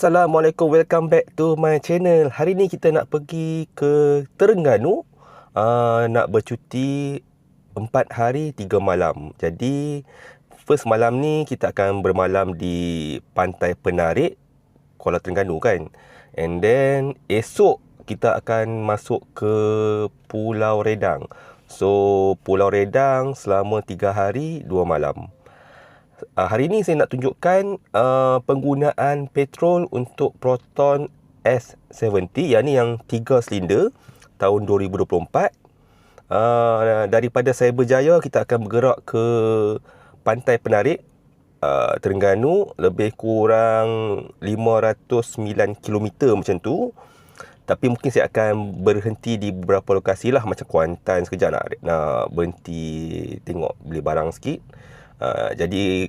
Assalamualaikum, welcome back to my channel. Hari ni kita nak pergi ke Terengganu, nak bercuti 4 hari 3 malam. Jadi first malam ni kita akan bermalam di Pantai Penarik, Kuala Terengganu kan. And then esok kita akan masuk ke Pulau Redang. So Pulau Redang selama 3 hari 2 malam. Hari ini saya nak tunjukkan penggunaan petrol untuk Proton S70, yang ni yang 3 silinder tahun 2024. Daripada Cyberjaya kita akan bergerak ke Pantai Penarik, Terengganu, lebih kurang 509 km macam tu. Tapi mungkin saya akan berhenti di beberapa lokasi lah, macam Kuantan sekejap nak berhenti tengok beli barang sikit. Jadi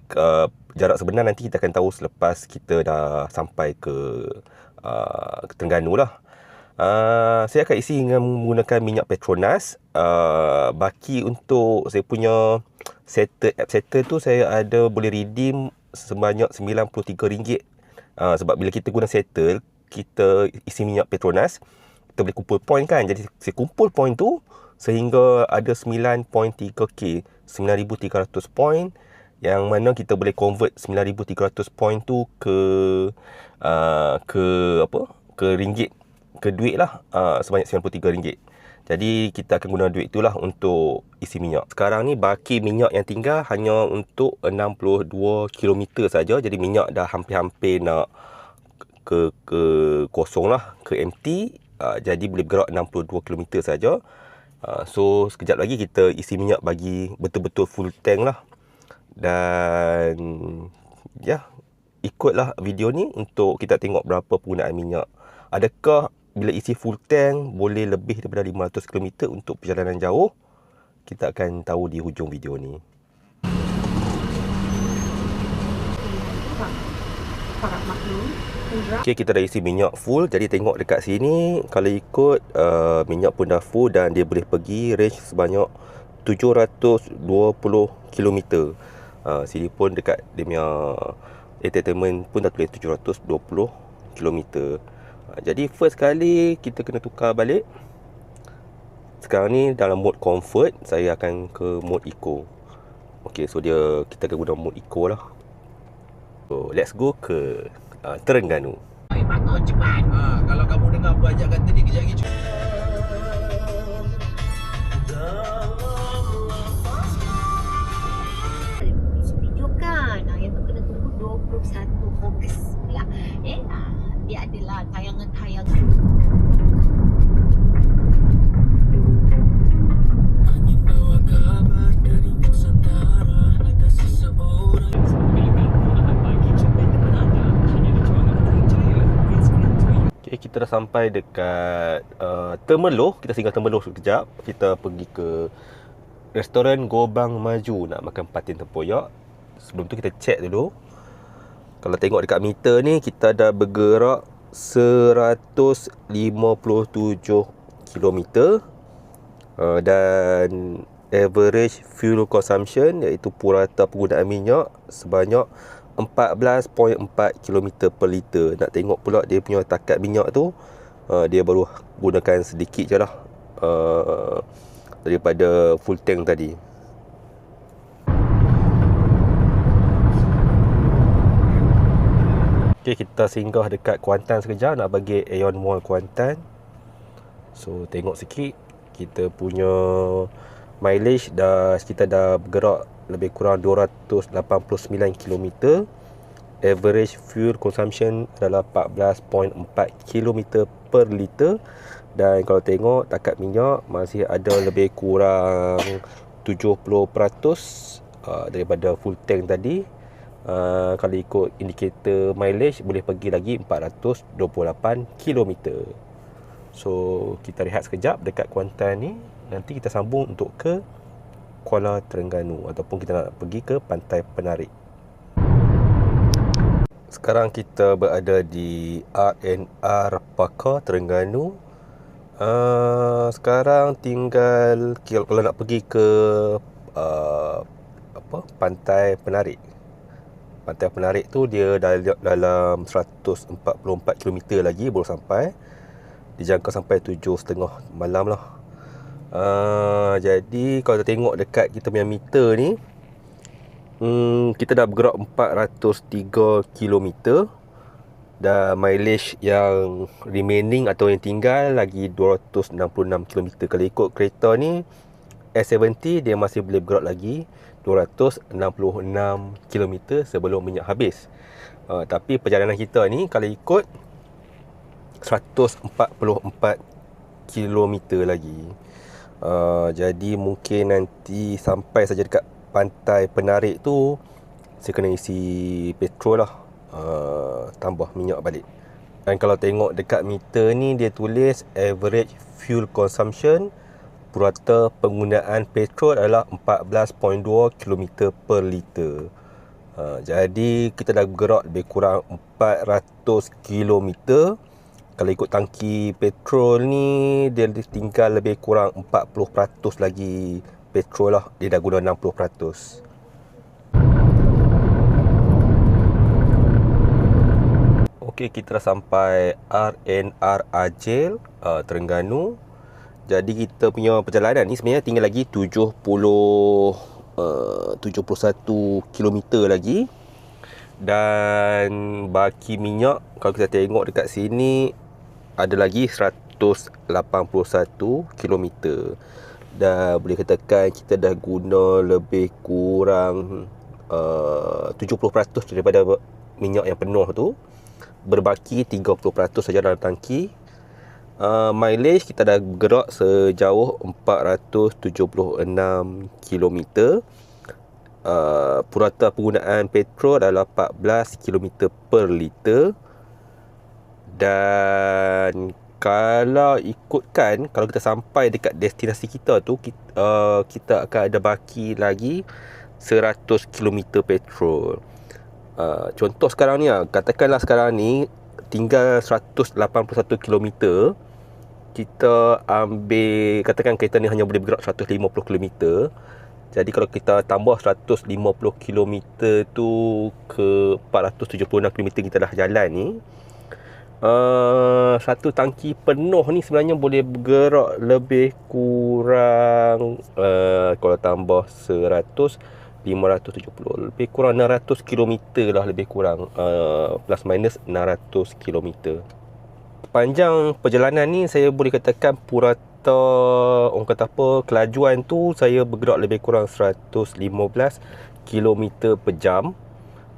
jarak sebenar nanti kita akan tahu selepas kita dah sampai ke Terengganu lah. Saya akan isi dengan menggunakan minyak Petronas. Baki untuk saya punya app settle tu, saya ada boleh redeem sebanyak RM93. Sebab bila kita guna settle, kita isi minyak Petronas, kita boleh kumpul point kan. Jadi saya kumpul point tu sehingga ada 9.3k, 9,300 point, yang mana kita boleh convert 9,300 point tu ke ringgit, ke duit lah, sebanyak RM93. Jadi kita akan guna duit itulah untuk isi minyak. Sekarang ni baki minyak yang tinggal hanya untuk 62 km saja. Jadi minyak dah hampir-hampir nak ke kosong lah, ke empty. Jadi boleh bergerak 62 km saja. So sekejap lagi kita isi minyak bagi betul-betul full tank lah. Dan ya, ikutlah video ni untuk kita tengok berapa penggunaan minyak. Adakah bila isi full tank boleh lebih daripada 500 km untuk perjalanan jauh? Kita akan tahu di hujung video ni. Okay, kita dah isi minyak full. Jadi tengok dekat sini, kalau ikut minyak pun dah full dan dia boleh pergi range sebanyak 720 km. Sini pun dekat dia punya entertainment pun dah tulis 720 km. Jadi first kali kita kena tukar balik. Sekarang ni dalam mode comfort, saya akan ke mode eco. Okay, so kita akan guna mode eco lah. So let's go ke Terengganu. Bangun cepat. Kalau kamu dengar apa ajak kata dia kejap lagi. Video kan yang tu kena tunggu 21 Ogos pula. Dia adalah tayangan-tayangan. Kita dah sampai dekat Temerloh. Kita singgah Temerloh sekejap. Kita pergi ke restoran Gobang Maju nak makan patin tempoyak. Sebelum tu kita check dulu. Kalau tengok dekat meter ni, kita dah bergerak 157 km. Dan average fuel consumption, iaitu purata penggunaan minyak, sebanyak 14.4 km per liter. Nak tengok pula dia punya takat minyak tu, dia baru gunakan sedikit je lah daripada full tank tadi. Okay, kita singgah dekat Kuantan sekejap nak bagi Aeon Mall Kuantan. So tengok sikit, kita punya mileage kita dah bergerak lebih kurang 289 km. Average fuel consumption adalah 14.4 km per liter. Dan kalau tengok takat minyak masih ada lebih kurang 70% daripada full tank tadi. Kalau ikut indikator mileage boleh pergi lagi 428 km. So kita rehat sekejap dekat Kuantan ni. Nanti kita sambung untuk ke Kuala Terengganu, ataupun kita nak pergi ke Pantai Penarik. Sekarang kita berada di R&R Pakar Terengganu. Sekarang tinggal kalau nak pergi ke Pantai Penarik, Pantai Penarik tu dia dalam 144 km lagi baru sampai. Dijangka sampai 7.30 malam lah. Jadi kalau kita tengok dekat kita punya meter ni, kita dah bergerak 403 km. Dan mileage yang remaining atau yang tinggal lagi 266 km. Kalau ikut kereta ni S70, dia masih boleh bergerak lagi 266 km sebelum minyak habis. Tapi perjalanan kita ni kalau ikut 144 km lagi. Jadi mungkin nanti sampai saja dekat Pantai Penarik tu, saya kena isi petrol lah, tambah minyak balik. Dan kalau tengok dekat meter ni, dia tulis average fuel consumption, purata penggunaan petrol adalah 14.2 km per liter. Jadi kita dah bergerak lebih kurang 400 km. Kalau ikut tangki petrol ni, dia tinggal lebih kurang 40% lagi petrol lah. Dia dah guna 60%. Okey, kita dah sampai RNR Ajil, Terengganu. Jadi kita punya perjalanan ni sebenarnya tinggal lagi 71 km lagi. Dan baki minyak, kalau kita tengok dekat sini, ada lagi 181 km. Dan boleh katakan kita dah guna lebih kurang 70% daripada minyak yang penuh tu. Berbaki 30% saja dalam tangki. Mileage kita dah bergerak sejauh 476 km. Purata penggunaan petrol adalah 14 km per liter. Dan kalau ikutkan, kalau kita sampai dekat destinasi kita tu, kita akan ada baki lagi 100 km petrol. Contoh sekarang ni, katakanlah sekarang ni tinggal 181 km. Kita ambil, katakan kereta ni hanya boleh bergerak 150 km. Jadi kalau kita tambah 150 km tu ke 476 km kita dah jalan ni, satu tangki penuh ni sebenarnya boleh bergerak lebih kurang, kalau tambah 100, 570, lebih kurang 600 km lah, lebih kurang, plus minus 600 km. Panjang perjalanan ni saya boleh katakan purata, orang kata apa, kelajuan tu saya bergerak lebih kurang 115 km per jam.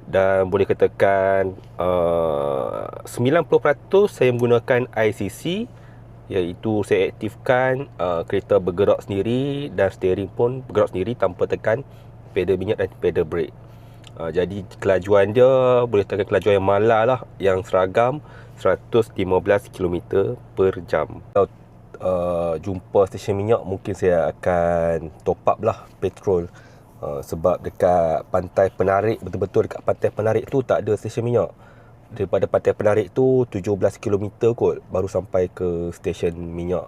Dan boleh katakan 90% saya menggunakan ICC, iaitu saya aktifkan kereta bergerak sendiri dan steering pun bergerak sendiri tanpa tekan pedal minyak dan pedal brake. Jadi kelajuan dia boleh tekan kelajuan yang malar lah, yang seragam 115 km per jam. Kalau jumpa stesen minyak, mungkin saya akan top up lah petrol. Sebab dekat Pantai Penarik, betul-betul dekat Pantai Penarik tu tak ada stesen minyak. Daripada Pantai Penarik tu 17 km kot baru sampai ke stesen minyak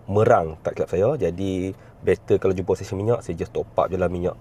Merang, tak silap saya. Jadi better kalau jumpa stesen minyak, saya just top up je lah minyak.